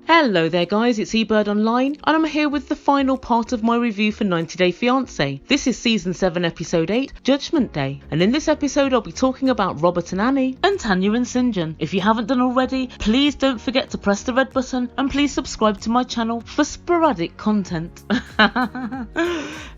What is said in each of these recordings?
Hello there guys, it's Ebird Online and I'm here with the final part of my review for 90 Day Fiancé. This is Season 7 Episode 8, Judgement Day, and in this episode I'll be talking about Robert and Anny and Tania and Syngin. If you haven't done already, please don't forget to press the red button and please subscribe to my channel for sporadic content.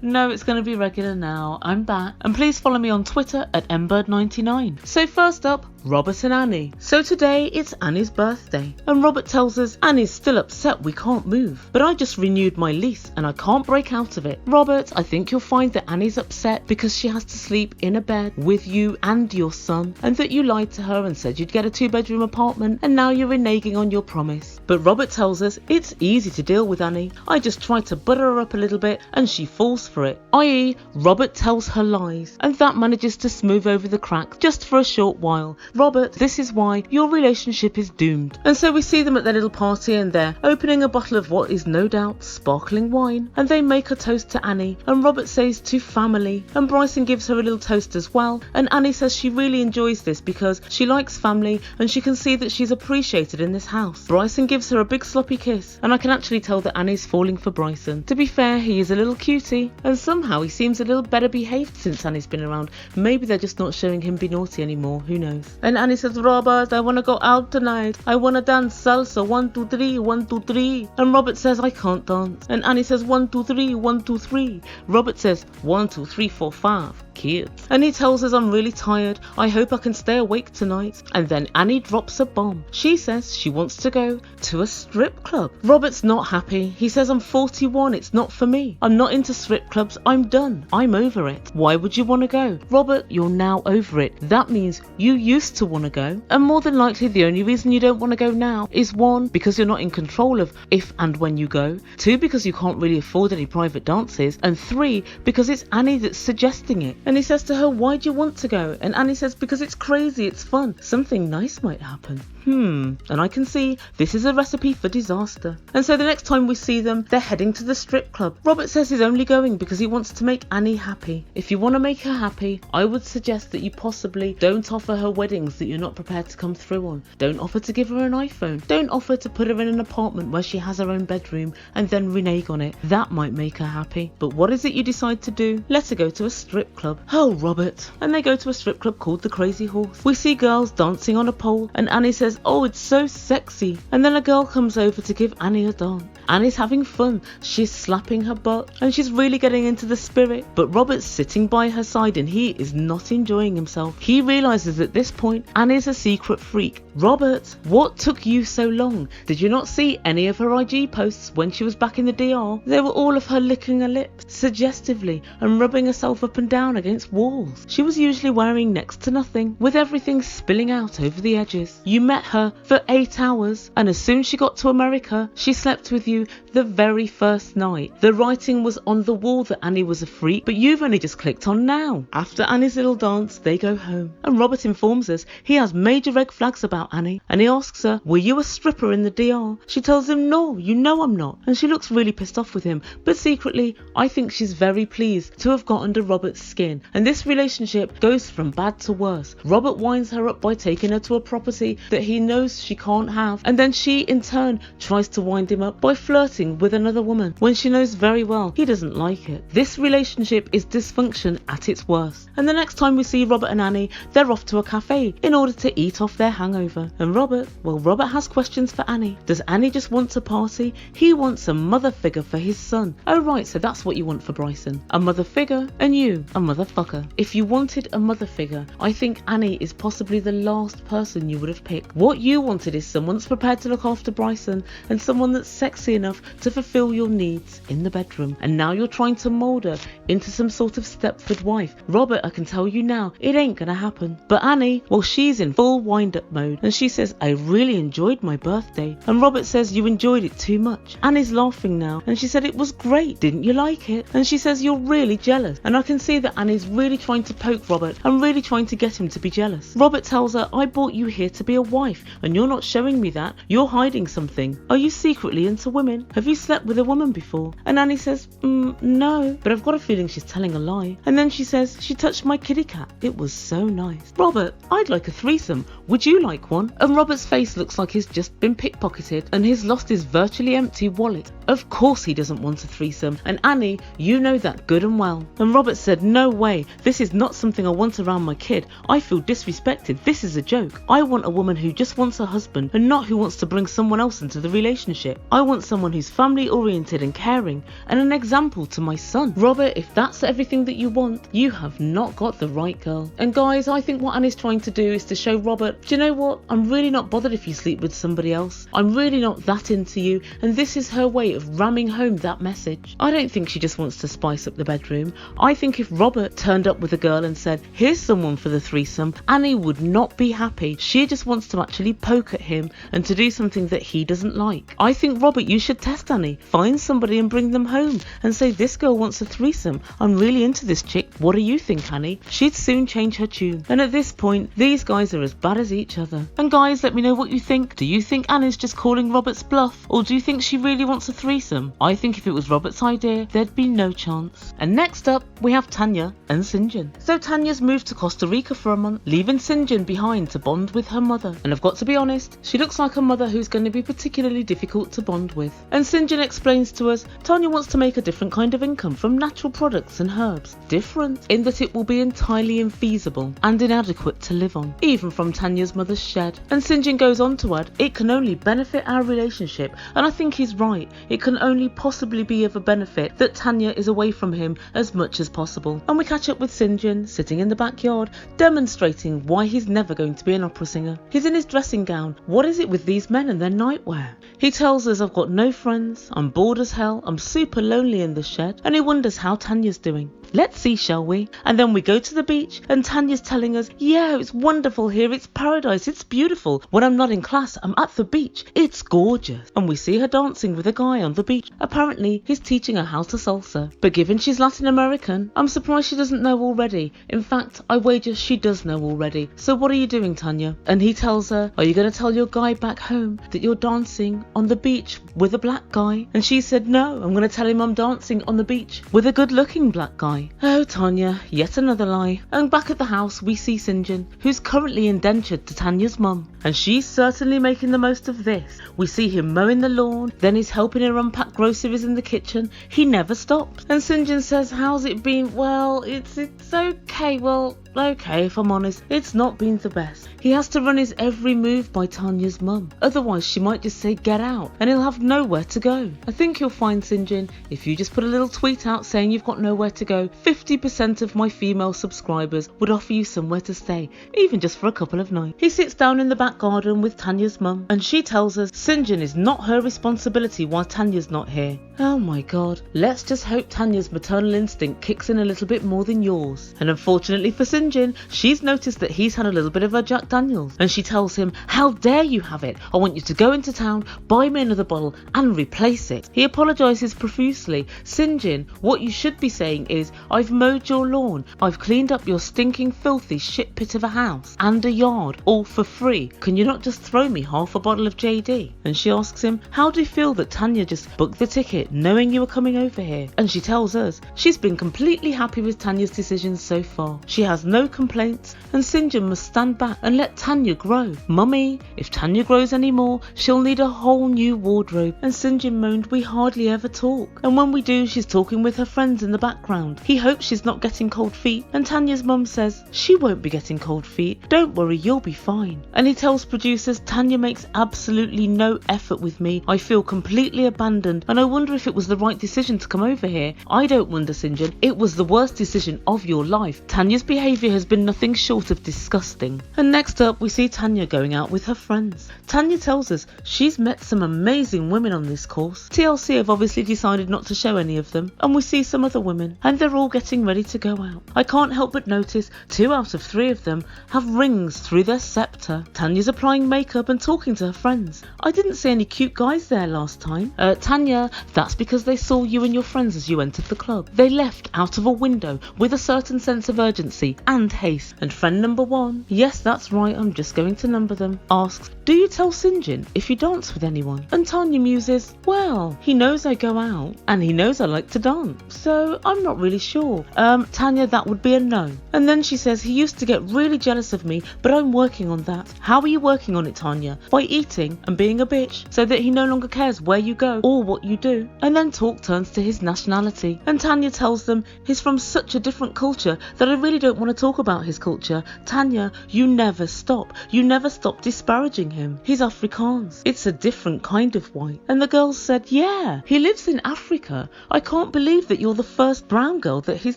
No, it's going to be regular now, I'm back. And please follow me on Twitter at mbird99. So first up, Robert and Anny. So today it's Anny's birthday and Robert tells us Anny's still upset we can't move, but I just renewed my lease and I can't break out of it. Robert, I think you'll find that Anny's upset because she has to sleep in a bed with you and your son, and that you lied to her and said you'd get a 2-bedroom apartment and now you're reneging on your promise. But Robert tells us it's easy to deal with Anny. I just try to butter her up a little bit and she falls for it. I.e. Robert tells her lies and that manages to smooth over the cracks just for a short while. Robert, this is why your relationship is doomed. And so we see them at their little party and they're opening a bottle of what is no doubt sparkling wine, and they make a toast to Anny and Robert says to family, and Bryson gives her a little toast as well, and Anny says she really enjoys this because she likes family and she can see that she's appreciated in this house. Bryson gives her a big sloppy kiss and I can actually tell that Anny's falling for Bryson. To be fair, he is a little cutie and somehow he seems a little better behaved since Anny's been around. Maybe they're just not showing him be naughty anymore, who knows. And Anny says, Robert, I want to go out tonight. I want to dance salsa, 1, 2, 3, 1, 2, 3. And Robert says, I can't dance. And Anny says, 1, 2, 3, 1, 2, 3. Robert says, 1, 2, 3, 4, 5. Kids. And he tells us, I'm really tired. I hope I can stay awake tonight. And then Anny drops a bomb. She says she wants to go to a strip club. Robert's not happy. He says, I'm 41. It's not for me. I'm not into strip clubs. I'm done. I'm over it. Why would you want to go? Robert, you're now over it. That means you used to want to go. And more than likely the only reason you don't want to go now is 1, because you're not in control of if and when you go. 2, because you can't really afford any private dances. And 3, because it's Anny that's suggesting it. And he says to her, why do you want to go? And Anny says, because it's crazy, it's fun. Something nice might happen. And I can see this is a recipe for disaster. And so the next time we see them, they're heading to the strip club. Robert says he's only going because he wants to make Anny happy. If you want to make her happy, I would suggest that you possibly don't offer her weddings that you're not prepared to come through on. Don't offer to give her an iPhone. Don't offer to put her in an apartment where she has her own bedroom and then renege on it. That might make her happy. But what is it you decide to do? Let her go to a strip club. Oh, Robert. And they go to a strip club called the Crazy Horse. We see girls dancing on a pole and Anny says, oh, it's so sexy. And then a girl comes over to give Anny a dance. Anny's having fun. She's slapping her butt and she's really getting into the spirit. But Robert's sitting by her side and he is not enjoying himself. He realizes at this point Anny's a secret freak. Robert, what took you so long? Did you not see any of her IG posts when she was back in the DR? They were all of her licking her lips suggestively and rubbing herself up and down against walls. She was usually wearing next to nothing, with everything spilling out over the edges. You met her for 8 hours and as soon as she got to America, she slept with you the very first night. The writing was on the wall that Anny was a freak, but you've only just clicked on now. After Anny's little dance, they go home and Robert informs us he has major red flags about Anny and he asks her, were you a stripper in the DR? She tells him, no, you know I'm not. And she looks really pissed off with him, but secretly I think she's very pleased to have got under Robert's skin. And this relationship goes from bad to worse. Robert winds her up by taking her to a property that he knows she can't have, and then she in turn tries to wind him up by flirting with another woman when she knows very well he doesn't like it. This relationship is dysfunction at its worst. And the next time we see Robert and Anny, they're off to a cafe in order to eat off their hangover. And Robert has questions for Anny. Does Anny just want to party? He wants a mother figure for his son. Oh right, so that's what you want for Bryson. A mother figure and you a motherfucker. If you wanted a mother figure, I think Anny is possibly the last person you would have picked. What you wanted is someone that's prepared to look after Bryson and someone that's sexy enough to fulfill your needs in the bedroom. And now you're trying to mould her into some sort of Stepford wife. Robert, I can tell you now, it ain't gonna happen. But Anny, well, she's in full wind-up mode and she says, I really enjoyed my birthday. And Robert says, you enjoyed it too much. Annie's laughing now and she said, it was great, didn't you like it? And she says, you're really jealous. And I can see that Annie's really trying to poke Robert and really trying to get him to be jealous. Robert tells her, I brought you here to be a wife and you're not showing me that. You're hiding something. Are you secretly into women? women. Have you slept with a woman before? And Annie says, no, but I've got a feeling she's telling a lie. And then she says, she touched my kitty cat. It was so nice. Robert, I'd like a threesome. Would you like one? And Robert's face looks like he's just been pickpocketed and he's lost his virtually empty wallet. Of course he doesn't want a threesome. And Annie, you know that good and well. And Robert said, no way. This is not something I want around my kid. I feel disrespected. This is a joke. I want a woman who just wants a husband and not who wants to bring someone else into the relationship. I want someone who's family oriented and caring and an example to my son. Robert, if that's everything that you want, you have not got the right girl. And guys, I think what Annie's trying to do is to show Robert, do you know what? I'm really not bothered if you sleep with somebody else. I'm really not that into you. And this is her way of ramming home that message. I don't think she just wants to spice up the bedroom. I think if Robert turned up with a girl and said, here's someone for the threesome, Annie would not be happy. She just wants to actually poke at him and to do something that he doesn't like. I think, Robert, you should test Annie. Find somebody and bring them home and say, this girl wants a threesome. I'm really into this chick. What do you think, Annie? She'd soon change her tune. And at this point, these guys are as bad as each other. And guys, let me know what you think. Do you think Annie's just calling Robert's bluff? Or do you think she really wants a threesome? I think if it was Robert's idea, there'd be no chance. And next up, we have Tania and Syngin. So Tanya's moved to Costa Rica for a month, leaving Syngin behind to bond with her mother. And I've got to be honest, she looks like a mother who's going to be particularly difficult to bond with. And Syngin explains to us, Tania wants to make a different kind of income from natural products and herbs. Different in that it will be entirely infeasible and inadequate to live on, even from Tanya's mother's shed. And Syngin goes on to add, it can only benefit our relationship. And I think he's right. It can only possibly be of a benefit that Tania is away from him as much as possible. And we catch up with Syngin sitting in the backyard, demonstrating why he's never going to be an opera singer. He's in his dressing gown. What is it with these men and their nightwear? He tells us, I've got no friends, I'm bored as hell, I'm super lonely in the shed, and he wonders how Tanya's doing. Let's see, shall we? And then we go to the beach and Tanya's telling us, yeah, it's wonderful here, it's paradise, it's beautiful. When I'm not in class, I'm at the beach, it's gorgeous. And we see her dancing with a guy on the beach. Apparently, he's teaching her how to salsa. But given she's Latin American, I'm surprised she doesn't know already. In fact, I wager she does know already. So what are you doing, Tania? And he tells her, are you going to tell your guy back home that you're dancing on the beach with a black guy? And she said, no, I'm going to tell him I'm dancing on the beach with a good-looking black guy. Oh, Tania, yet another lie. And back at the house, we see Syngin, who's currently indentured to Tanya's mum. And she's certainly making the most of this. We see him mowing the lawn, then he's helping her unpack groceries in the kitchen. He never stops. And Syngin says, how's it been? Well, it's okay. Well, okay, if I'm honest, it's not been the best. He has to run his every move by Tanya's mum. Otherwise, she might just say, get out, and he'll have nowhere to go. I think you'll find, Syngin, if you just put a little tweet out saying you've got nowhere to go, 50% of my female subscribers would offer you somewhere to stay, even just for a couple of nights. He sits down in the back garden with Tanya's mum, and she tells us Syngin is not her responsibility while Tanya's not here. Oh my god, let's just hope Tanya's maternal instinct kicks in a little bit more than yours. And unfortunately for Syngin, she's noticed that he's had a little bit of a Jack Daniels, and she tells him, how dare you have it? I want you to go into town, buy me another bottle and replace it. He apologises profusely. Syngin, what you should be saying is, I've mowed your lawn, I've cleaned up your stinking filthy shit pit of a house and a yard, all for free. Can you not just throw me half a bottle of JD? And she asks him, how do you feel that Tania just booked the ticket knowing you were coming over here? And she tells us she's been completely happy with Tanya's decisions so far. She has no complaints, and Syngin must stand back and let Tania grow. Mummy, if Tania grows anymore, she'll need a whole new wardrobe. And Syngin moaned, we hardly ever talk. And when we do, she's talking with her friends in the background. He hopes she's not getting cold feet, and Tanya's mum says, she won't be getting cold feet. Don't worry, you'll be fine. And he tells producers, Tania makes absolutely no effort with me. I feel completely abandoned, and I wonder if it was the right decision to come over here. I don't wonder, Syngin. It was the worst decision of your life. Tanya's behaviour has been nothing short of disgusting. And next up, we see Tania going out with her friends. Tania tells us she's met some amazing women on this course. TLC have obviously decided not to show any of them, and we see some other women, and they're all getting ready to go out. I can't help but notice 2 out of 3 of them have rings through their sceptre. Tanya's applying makeup and talking to her friends. I didn't see any cute guys there last time. Tania, that's because they saw you and your friends as you entered the club. They left out of a window with a certain sense of urgency. and haste. And friend number 1, yes that's right, I'm just going to number them, asks, do you tell Syngin if you dance with anyone? And Tania muses, well, he knows I go out and he knows I like to dance, so I'm not really sure. Tania, that would be a no. And then she says, he used to get really jealous of me, but I'm working on that. How are you working on it, Tania? By eating and being a bitch, so that he no longer cares where you go or what you do. And then talk turns to his nationality, and Tania tells them he's from such a different culture that I really don't want to talk about his culture. Tania, you never stop. You never stop disparaging him. He's Afrikaans. It's a different kind of white. And the girls said, yeah, he lives in Africa. I can't believe that you're the first brown girl that he's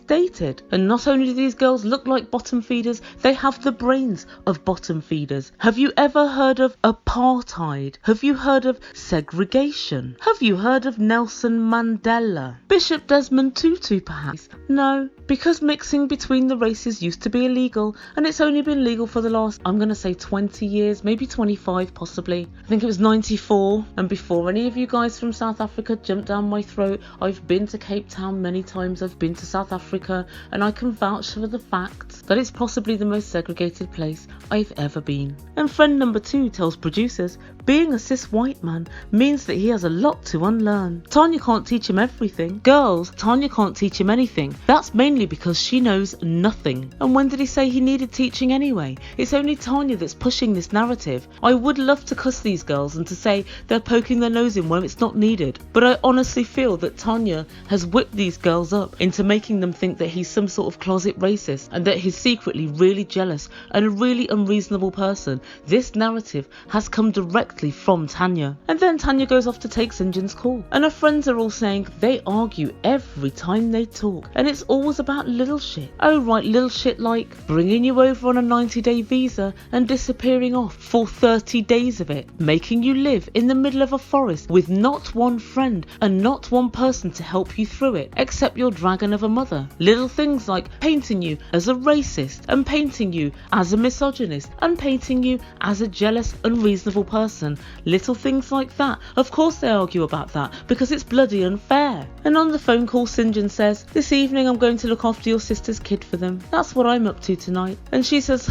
dated. And not only do these girls look like bottom feeders, they have the brains of bottom feeders. Have you ever heard of apartheid? Have you heard of segregation? Have you heard of Nelson Mandela? Bishop Desmond Tutu perhaps? No, because mixing between the races used to be illegal, and it's only been legal for the last, I'm going to say 20 years, maybe 25 possibly. I think it was 94, and before any of you guys from South Africa jump down my throat, I've been to Cape Town many times, I've been to South Africa, and I can vouch for the fact that it's possibly the most segregated place I've ever been. And friend number 2 tells producers, being a cis white man means that he has a lot to unlearn. Tania can't teach him everything. Girls, Tania can't teach him anything. That's mainly because she knows nothing. And when did he say he needed teaching anyway? It's only Tania that's pushing this narrative. I would love to cuss these girls and to say they're poking their nose in where it's not needed, but I honestly feel that Tania has whipped these girls up into making them think that he's some sort of closet racist and that he's secretly really jealous and a really unreasonable person. This narrative has come directly from Tania. And then Tania goes off to take Syngin's call, and her friends are all saying they argue every time they talk, and it's always about little shit. Oh right, little shit like bringing you over on a 90-day visa and disappearing off for 30 days of it, making you live in the middle of a forest with not one friend and not one person to help you through it except your dragon of a mother. Little things like painting you as a racist and painting you as a misogynist and painting you as a jealous, unreasonable person. Little things like that. Of course they argue about that because it's bloody unfair. And on the phone call, Syngin says, this evening I'm going to look after your sister's kid for them. That's what I'm up to tonight. And she says,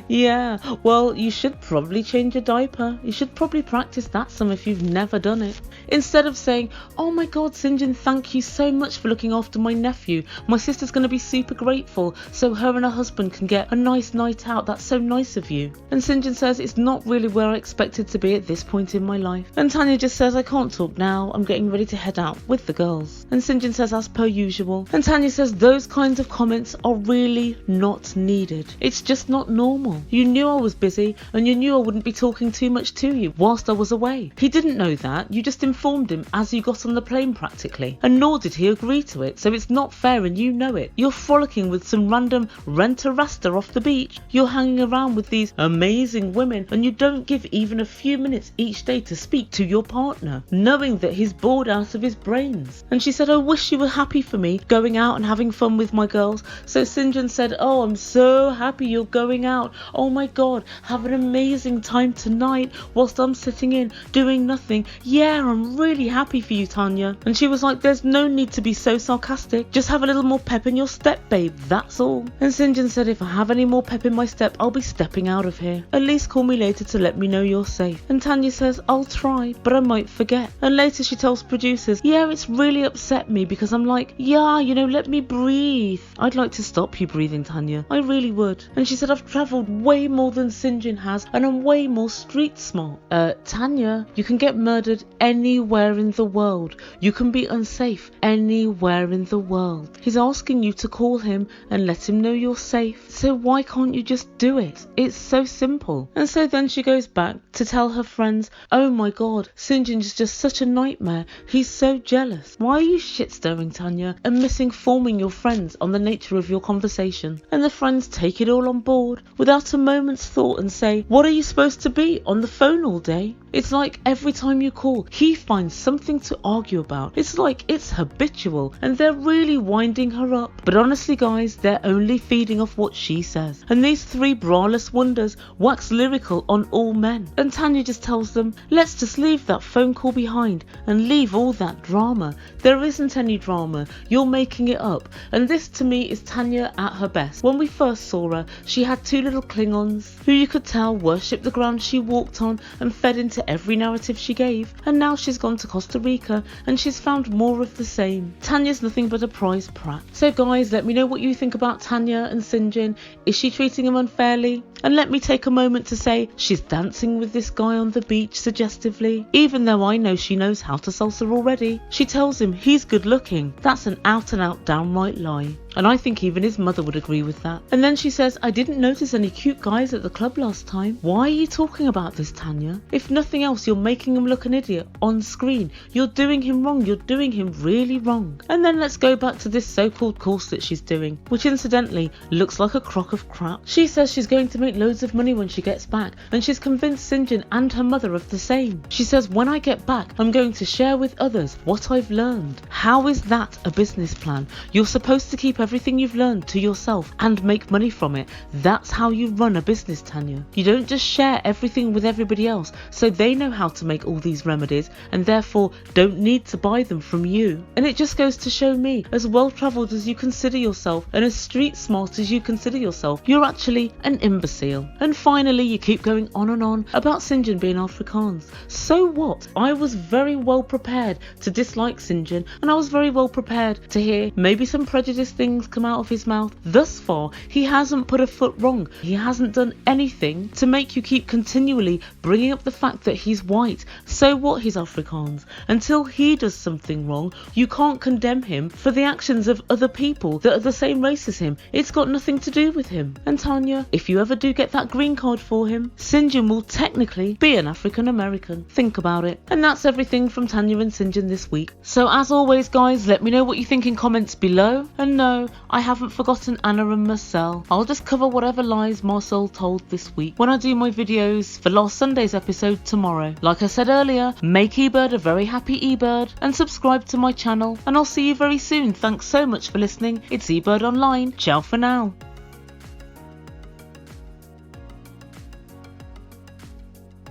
yeah, well, you should probably change your diaper. You should probably practice that some if you've never done it. Instead of saying, oh my god, Syngin, thank you so much for looking after my nephew. My sister's going to be super grateful so her and her husband can get a nice night out. That's so nice of you. And Syngin says, it's not really where I expected to be at this point in my life. And Tania just says, I can't talk now. I'm getting ready to head out with the girls. And Syngin says, as per usual. And Tania says, those kinds of comments are really not needed. It's just not normal. You knew I was busy and you knew I wouldn't be talking too much to you whilst I was away. He didn't know that. You just informed him as you got on the plane practically. And nor did he agree to it. So it's not fair and you know it. You're frolicking with some random rent-a-rasta off the beach. You're hanging around with these amazing women and you don't give even a few minutes each day to speak to your partner, knowing that he's bored out of his brains. And she said, I wish you were happy for me going out and having fun with my girls. So Syngin said, oh, I'm so happy you're going out. Oh my god, have an amazing time tonight whilst I'm sitting in doing nothing. Yeah, I'm really happy for you, Tania. And she was like, there's no need to be so sarcastic. Just have a little more pep in your step, babe, that's all. And Syngin said, if I have any more pep in my step, I'll be stepping out of here. At least call me later to let me know you're safe. And Tania says, I'll try, but I might forget. And later she tells producers, yeah, it's really upset me because I'm like, yeah, you know, let me breathe. I'd like to stop you breathing, Tania. I really would. And she said, I've travelled way more than Syngin has and I'm way more street smart. Tania, you can get murdered anywhere in the world. You can be unsafe anywhere in the world. He's asking you to call him and let him know you're safe. So why can't you just do it? It's so simple. And so then she goes back to tell her friends, oh my god, Syngin is just such a nightmare. He's so jealous. Why are you shit-stirring, Tania, and misinforming your friends on the nature of your conversation? And the friends take it all on board without a moment's thought and say, what are you supposed to be on the phone all day? It's like every time you call, he finds something to argue about. It's like it's habitual and they're really winding her up. But honestly guys, they're only feeding off what she says. And these three braless wonders wax lyrical on all men. And Tania just tells them, let's just leave that phone call behind and leave all that drama. There isn't any drama. You're making it up. And this to me is Tania at at her best. When we first saw her, she had 2 little Klingons who you could tell worshipped the ground she walked on and fed into every narrative she gave. And now she's gone to Costa Rica and she's found more of the same. Tanya's nothing but a prize prat. So guys, let me know what you think about Tania and Syngin. Is she treating him unfairly? And let me take a moment to say she's dancing with this guy on the beach suggestively, even though I know she knows how to salsa already. She tells him he's good looking. That's an out and out downright lie. And I think even his mother would agree with that. And then she says, I didn't notice any cute guys at the club last time. Why are you talking about this, Tanya? If nothing else, you're making him look an idiot on screen. You're doing him wrong. You're doing him really wrong. And then let's go back to this so-called course that she's doing, which incidentally looks like a crock of crap. She says she's going to make loads of money when she gets back, and she's convinced Syngin and her mother of the same. She says, when I get back, I'm going to share with others what I've learned. How is that a business plan? You're supposed to keep everything you've learned to yourself and make money from it. That's how you run a business, Tanya. You don't just share everything with everybody else so they know how to make all these remedies and therefore don't need to buy them from you. And it just goes to show me, as well-travelled as you consider yourself and as street smart as you consider yourself, you're actually an imbecile. And finally, you keep going on and on about Syngin being Afrikaans. So what? I was very well prepared to dislike Syngin, and I was very well prepared to hear maybe some prejudiced things come out of his mouth. Thus far, he hasn't put a foot wrong. He hasn't done anything to make you keep continually bringing up the fact that he's white. So what, he's Afrikaans? Until he does something wrong, you can't condemn him for the actions of other people that are the same race as him. It's got nothing to do with him. And Tanya, if you ever do get that green card for him, Syngin will technically be an African American. Think about it. And that's everything from Tania and Syngin this week. So as always guys, let me know what you think in comments below. And no, I haven't forgotten Anna and Mursel. I'll just cover whatever lies Mursel told this week when I do my videos for last Sunday's episode tomorrow. Like I said earlier, make Ebird a very happy Ebird and subscribe to my channel, and I'll see you very soon. Thanks so much for listening. It's Ebird Online. Ciao for now.